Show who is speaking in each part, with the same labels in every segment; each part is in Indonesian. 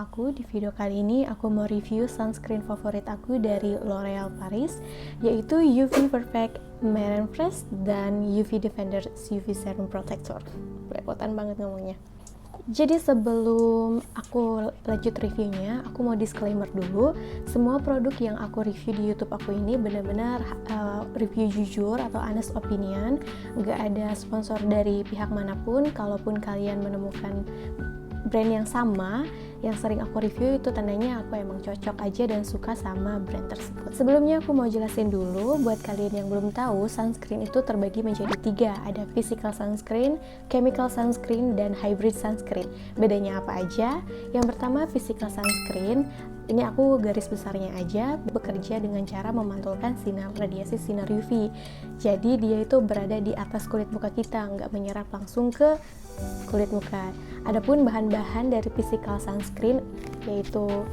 Speaker 1: aku. Di video kali ini aku mau review sunscreen favorit aku dari L'Oreal Paris, yaitu UV Perfect Matte and Fresh dan UV Defender UV Serum Protector. Belepotan banget ngomongnya. Jadi sebelum aku lanjut reviewnya, aku mau disclaimer dulu. Semua produk yang aku review di YouTube aku ini benar-benar review jujur atau honest opinion. Nggak ada sponsor dari pihak manapun. Kalaupun kalian menemukan brand yang sama yang sering aku review, itu tandanya aku emang cocok aja dan suka sama brand tersebut. Sebelumnya aku mau jelasin dulu buat kalian yang belum tahu, sunscreen itu terbagi menjadi 3. Ada physical sunscreen, chemical sunscreen, dan hybrid sunscreen. Bedanya apa aja? Yang pertama, physical sunscreen. Ini aku garis besarnya aja, bekerja dengan cara memantulkan radiasi sinar UV. Jadi dia itu berada di atas kulit muka kita, nggak menyerap langsung ke kulit muka. Adapun bahan-bahan dari physical sunscreen yaitu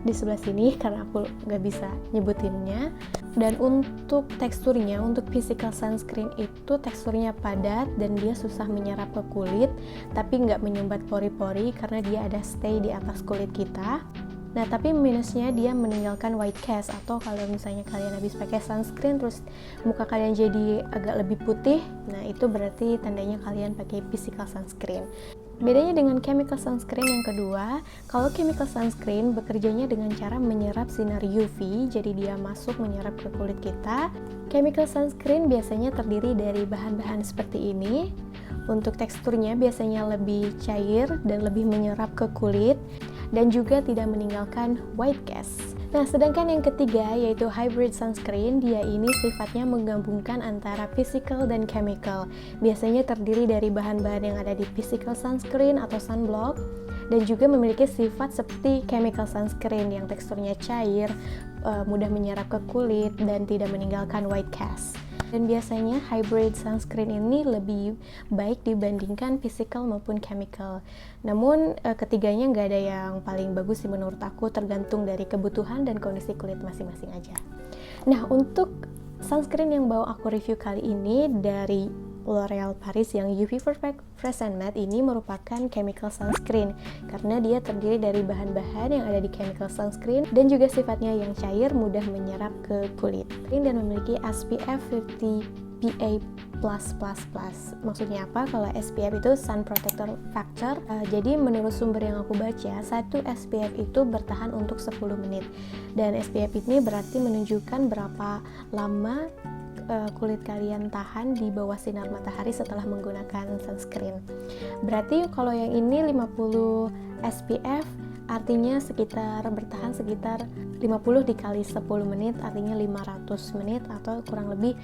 Speaker 1: di sebelah sini karena aku nggak bisa nyebutinnya. Dan untuk teksturnya, untuk physical sunscreen itu teksturnya padat dan dia susah menyerap ke kulit, tapi nggak menyumbat pori-pori karena dia ada stay di atas kulit kita. Nah, tapi minusnya dia meninggalkan white cast, atau kalau misalnya kalian habis pakai sunscreen terus muka kalian jadi agak lebih putih, nah itu berarti tandanya kalian pakai physical sunscreen. Bedanya dengan chemical sunscreen yang kedua, kalau chemical sunscreen bekerjanya dengan cara menyerap sinar UV, jadi dia masuk menyerap ke kulit kita. Chemical sunscreen biasanya terdiri dari bahan-bahan seperti ini. Untuk teksturnya biasanya lebih cair dan lebih menyerap ke kulit, dan juga tidak meninggalkan white cast. Nah, sedangkan yang ketiga yaitu hybrid sunscreen, dia ini sifatnya menggabungkan antara physical dan chemical. Biasanya terdiri dari bahan-bahan yang ada di physical sunscreen atau sunblock, dan juga memiliki sifat seperti chemical sunscreen yang teksturnya cair, mudah menyerap ke kulit, dan tidak meninggalkan white cast. Dan biasanya hybrid sunscreen ini lebih baik dibandingkan physical maupun chemical. Namun ketiganya nggak ada yang paling bagus sih menurut aku, tergantung dari kebutuhan dan kondisi kulit masing-masing aja. Nah, untuk sunscreen yang mau aku review kali ini dari L'Oreal Paris yang UV Perfect Fresh and Matte ini merupakan chemical sunscreen karena dia terdiri dari bahan-bahan yang ada di chemical sunscreen dan juga sifatnya yang cair, mudah menyerap ke kulit dan memiliki SPF 50 PA+++. Maksudnya apa? Kalau SPF itu Sun Protector Factor. Jadi menurut sumber yang aku baca, satu SPF itu bertahan untuk 10 menit. Dan SPF ini berarti menunjukkan berapa lama kulit kalian tahan di bawah sinar matahari setelah menggunakan sunscreen. Berarti kalau yang ini 50 SPF artinya bertahan sekitar 50 dikali 10 menit artinya 500 menit atau kurang lebih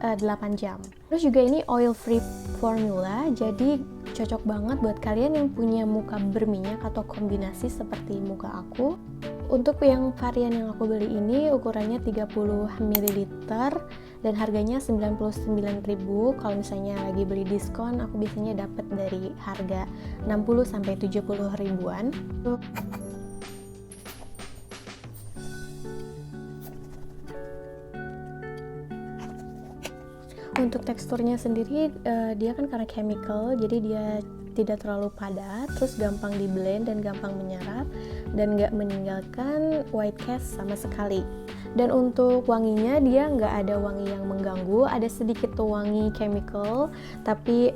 Speaker 1: 8 jam. Terus juga ini oil free formula, jadi cocok banget buat kalian yang punya muka berminyak atau kombinasi seperti muka aku. Untuk yang varian yang aku beli ini ukurannya 30 ml dan harganya 99.000. Kalau misalnya lagi beli diskon, aku biasanya dapat dari harga 60 sampai 70 ribuan. Untuk teksturnya sendiri, dia kan karena chemical, jadi dia tidak terlalu padat, terus gampang di blend dan gampang menyerap, dan nggak meninggalkan white cast sama sekali. Dan untuk wanginya, dia nggak ada wangi yang mengganggu, ada sedikit wangi chemical, tapi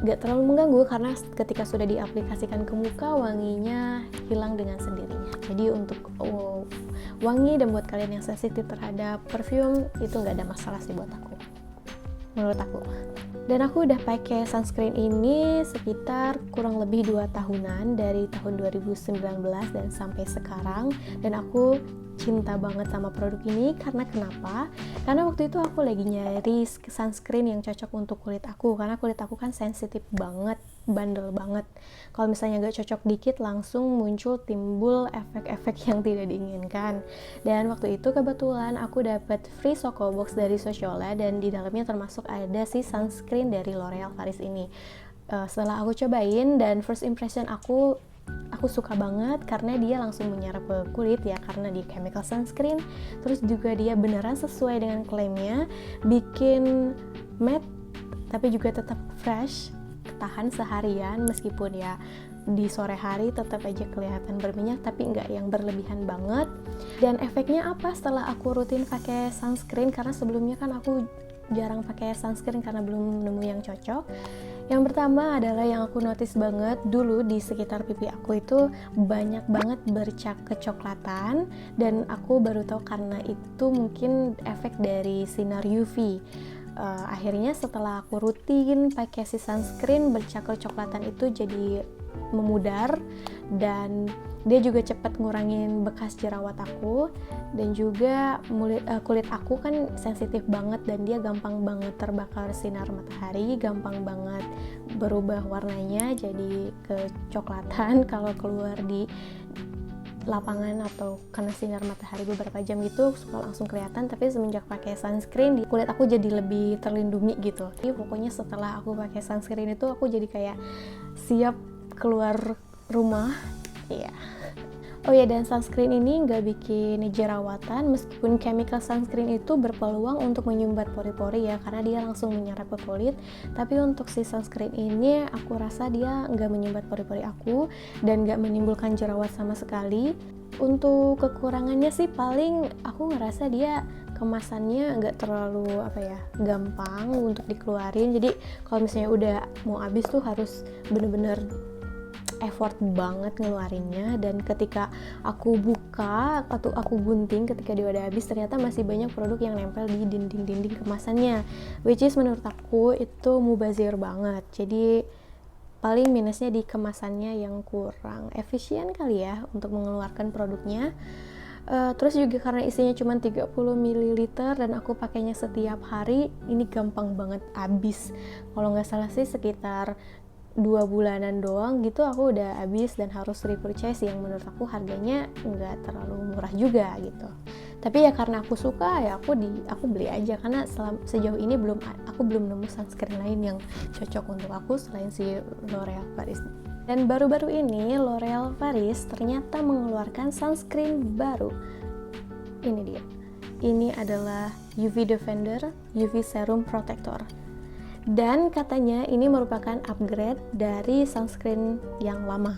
Speaker 1: nggak terlalu mengganggu karena ketika sudah diaplikasikan ke muka, wanginya hilang dengan sendirinya. Jadi untuk wangi dan buat kalian yang sensitif terhadap perfume, itu nggak ada masalah sih buat aku, menurut aku. Dan aku udah pakai sunscreen ini sekitar kurang lebih 2 tahunan, dari tahun 2019 dan sampai sekarang. Dan aku cinta banget sama produk ini karena kenapa? Karena waktu itu aku lagi nyari sunscreen yang cocok untuk kulit aku, karena kulit aku kan sensitif banget, bandel banget. Kalau misalnya gak cocok dikit langsung timbul efek-efek yang tidak diinginkan. Dan waktu itu kebetulan aku dapat free Soko Box dari Sociola, dan di dalamnya termasuk ada si sunscreen dari L'Oreal Paris ini. Setelah aku cobain dan first impression aku suka banget karena dia langsung menyerap ke kulit ya, karena dia chemical sunscreen. Terus juga dia beneran sesuai dengan klaimnya, bikin matte tapi juga tetap fresh, tahan seharian meskipun ya di sore hari tetap aja kelihatan berminyak, tapi nggak yang berlebihan banget. Dan efeknya apa setelah aku rutin pakai sunscreen, karena sebelumnya kan aku jarang pakai sunscreen karena belum nemu yang cocok. Yang pertama adalah yang aku notice banget dulu di sekitar pipi aku itu banyak banget bercak kecoklatan, dan aku baru tahu karena itu mungkin efek dari sinar UV. Akhirnya setelah aku rutin pakai si sunscreen, bercak kecoklatan itu jadi memudar, dan dia juga cepat ngurangin bekas jerawat aku. Dan juga kulit aku kan sensitif banget, dan dia gampang banget terbakar sinar matahari, gampang banget berubah warnanya jadi kecoklatan kalau keluar di lapangan atau kena sinar matahari beberapa jam gitu, suka langsung kelihatan. Tapi semenjak pakai sunscreen, kulit aku jadi lebih terlindungi gitu. Jadi pokoknya setelah aku pakai sunscreen itu aku jadi kayak siap keluar rumah. Iya. Oh ya, dan sunscreen ini nggak bikin jerawatan, meskipun chemical sunscreen itu berpeluang untuk menyumbat pori-pori ya, karena dia langsung menyerap ke kulit. Tapi untuk si sunscreen ini, aku rasa dia nggak menyumbat pori-pori aku, dan nggak menimbulkan jerawat sama sekali. Untuk kekurangannya sih paling aku ngerasa dia kemasannya nggak terlalu gampang untuk dikeluarin. Jadi kalau misalnya udah mau habis tuh harus bener-bener effort banget ngeluarinnya. Dan ketika aku buka atau aku gunting ketika dia udah habis, ternyata masih banyak produk yang nempel di dinding-dinding kemasannya, which is menurut aku itu mubazir banget. Jadi paling minusnya di kemasannya yang kurang efisien kali ya untuk mengeluarkan produknya. Terus juga karena isinya cuma 30 ml dan aku pakainya setiap hari, ini gampang banget habis. Kalau nggak salah sih sekitar 2 bulanan doang gitu aku udah habis, dan harus repurchase yang menurut aku harganya nggak terlalu murah juga gitu. Tapi ya karena aku suka ya aku beli aja, karena sejauh ini aku belum nemu sunscreen lain yang cocok untuk aku selain si L'Oreal Paris. Dan baru-baru ini L'Oreal Paris ternyata mengeluarkan sunscreen baru. Ini dia. Ini adalah UV Defender UV Serum Protector. Dan katanya ini merupakan upgrade dari sunscreen yang lama.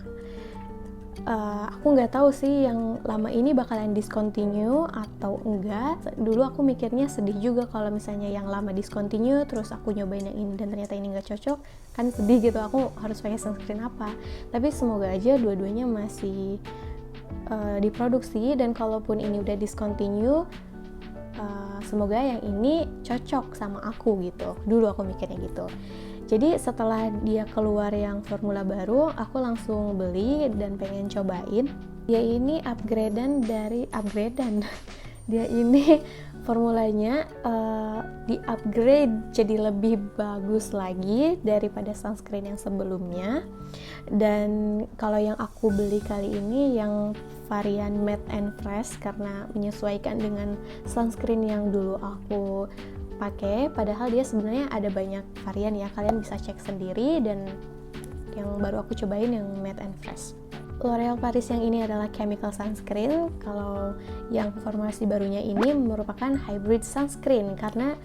Speaker 1: Aku nggak tahu sih yang lama ini bakalan discontinue atau enggak. Dulu aku mikirnya sedih juga kalau misalnya yang lama discontinue, terus aku nyobain yang ini dan ternyata ini nggak cocok, kan sedih gitu, aku harus pakai sunscreen apa. Tapi semoga aja dua-duanya masih diproduksi, dan kalaupun ini udah discontinue, semoga yang ini cocok sama aku gitu. Dulu aku mikirnya gitu. Jadi setelah dia keluar yang formula baru, aku langsung beli dan pengen cobain. Dia ini upgradean. Dia ini formulanya di-upgrade jadi lebih bagus lagi daripada sunscreen yang sebelumnya. Dan kalau yang aku beli kali ini yang varian matte and fresh, karena menyesuaikan dengan sunscreen yang dulu aku pakai. Padahal dia sebenarnya ada banyak varian ya, kalian bisa cek sendiri. Dan yang baru aku cobain yang matte and fresh. L'Oreal Paris yang ini adalah chemical sunscreen. Kalau yang formulasi barunya ini merupakan hybrid sunscreen, karena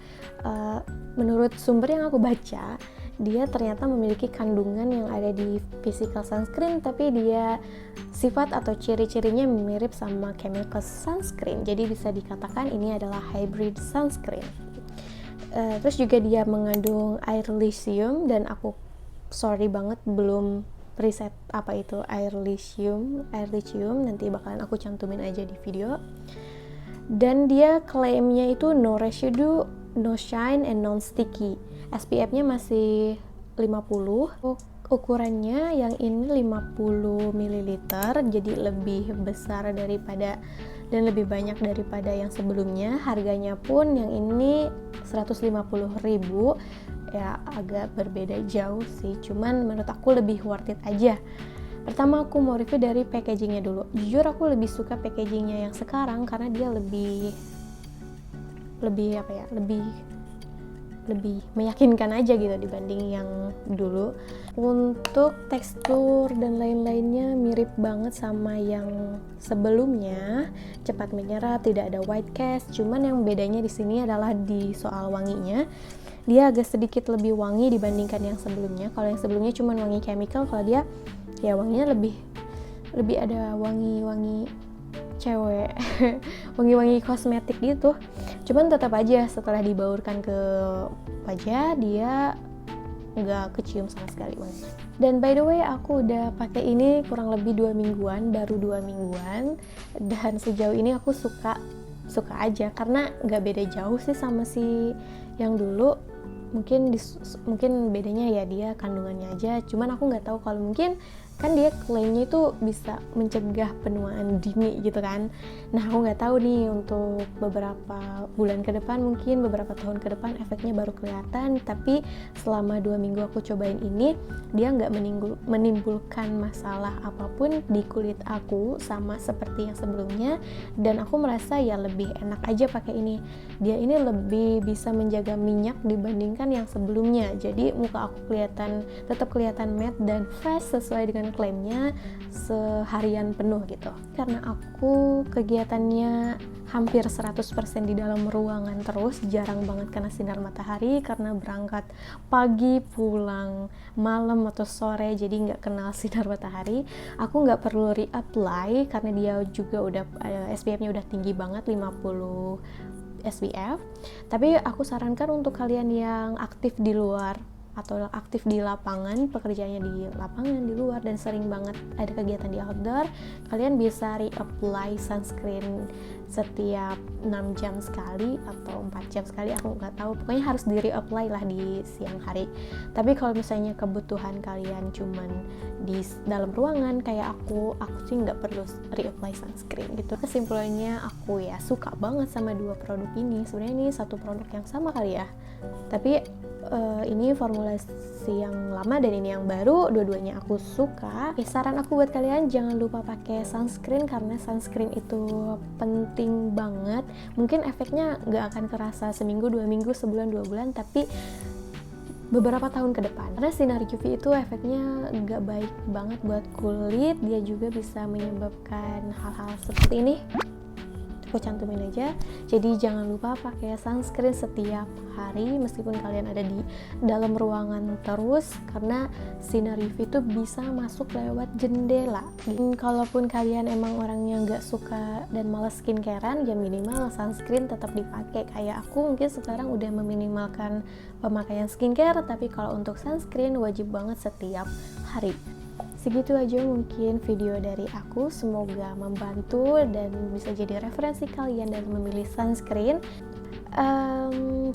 Speaker 1: menurut sumber yang aku baca, dia ternyata memiliki kandungan yang ada di physical sunscreen, tapi dia sifat atau ciri-cirinya mirip sama chemical sunscreen. Jadi bisa dikatakan ini adalah hybrid sunscreen. Terus juga dia mengandung air lithium, dan aku sorry banget belum preset apa itu air lithium, nanti bakalan aku cantumin aja di video. Dan dia klaimnya itu no residue, no shine, and non sticky. SPF-nya masih 50. Ukurannya yang ini 50 ml, jadi lebih besar daripada dan lebih banyak daripada yang sebelumnya. Harganya pun yang ini 150.000, ya agak berbeda jauh sih, cuman menurut aku lebih worth it aja. Pertama aku mau review dari packagingnya dulu. Jujur aku lebih suka packagingnya yang sekarang karena dia lebih meyakinkan aja gitu dibanding yang dulu. Untuk tekstur dan lain-lainnya mirip banget sama yang sebelumnya, cepat menyerap, tidak ada white cast. Cuman yang bedanya di sini adalah di soal wanginya. Dia agak sedikit lebih wangi dibandingkan yang sebelumnya. Kalau yang sebelumnya cuma wangi chemical, kalau dia ya wanginya lebih ada wangi-wangi cewek wangi-wangi kosmetik gitu. Cuman tetap aja setelah dibaurkan ke wajah dia nggak kecium sama sekali wanginya. Dan by the way aku udah pakai ini kurang lebih 2 mingguan, baru 2 mingguan, dan sejauh ini aku suka aja karena nggak beda jauh sih sama si yang dulu. Mungkin bedanya ya dia kandungannya aja, cuman aku nggak tahu kalau mungkin kan dia klaimnya itu bisa mencegah penuaan dini gitu kan. Nah aku nggak tahu nih untuk beberapa bulan ke depan, mungkin beberapa tahun ke depan efeknya baru kelihatan, tapi selama 2 minggu aku cobain ini dia nggak menimbulkan masalah apapun di kulit aku sama seperti yang sebelumnya, dan aku merasa ya lebih enak aja pakai ini. Dia ini lebih bisa menjaga minyak dibandingkan yang sebelumnya, jadi muka aku tetap kelihatan matte dan fresh sesuai dengan klaimnya seharian penuh gitu. Karena aku kegiatannya hampir 100% di dalam ruangan terus, jarang banget kena sinar matahari karena berangkat pagi pulang malam atau sore, jadi nggak kenal sinar matahari. Aku nggak perlu reapply karena dia juga udah SPF-nya udah tinggi banget, 50 SPF. Tapi aku sarankan untuk kalian yang aktif di luar atau aktif di lapangan, pekerjaannya di lapangan, di luar, dan sering banget ada kegiatan di outdoor, kalian bisa reapply sunscreen setiap 6 jam sekali atau 4 jam sekali, aku nggak tahu, pokoknya harus di reapply lah di siang hari. Tapi kalau misalnya kebutuhan kalian cuman di dalam ruangan kayak aku sih nggak perlu reapply sunscreen gitu. Kesimpulannya aku ya suka banget sama dua produk ini. Sebenarnya ini satu produk yang sama kali ya, tapi ini formulasi yang lama dan ini yang baru, dua-duanya aku suka. Saran aku buat kalian jangan lupa pakai sunscreen karena sunscreen itu penting banget. Mungkin efeknya nggak akan kerasa seminggu, 2 minggu, sebulan, 2 bulan, tapi beberapa tahun ke depan. Karena sinar UV itu efeknya nggak baik banget buat kulit, dia juga bisa menyebabkan hal-hal seperti ini. Aku cantumin aja. Jadi jangan lupa pakai sunscreen setiap hari meskipun kalian ada di dalam ruangan terus, karena sinar UV itu bisa masuk lewat jendela. Dan kalaupun kalian emang orangnya nggak suka dan malas skincarean, ya minimal sunscreen tetap dipakai. Kayak aku mungkin sekarang udah meminimalkan pemakaian skincare, tapi kalau untuk sunscreen wajib banget setiap hari. Segitu aja mungkin video dari aku, semoga membantu dan bisa jadi referensi kalian dalam memilih sunscreen.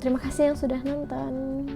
Speaker 1: Terima kasih yang sudah nonton.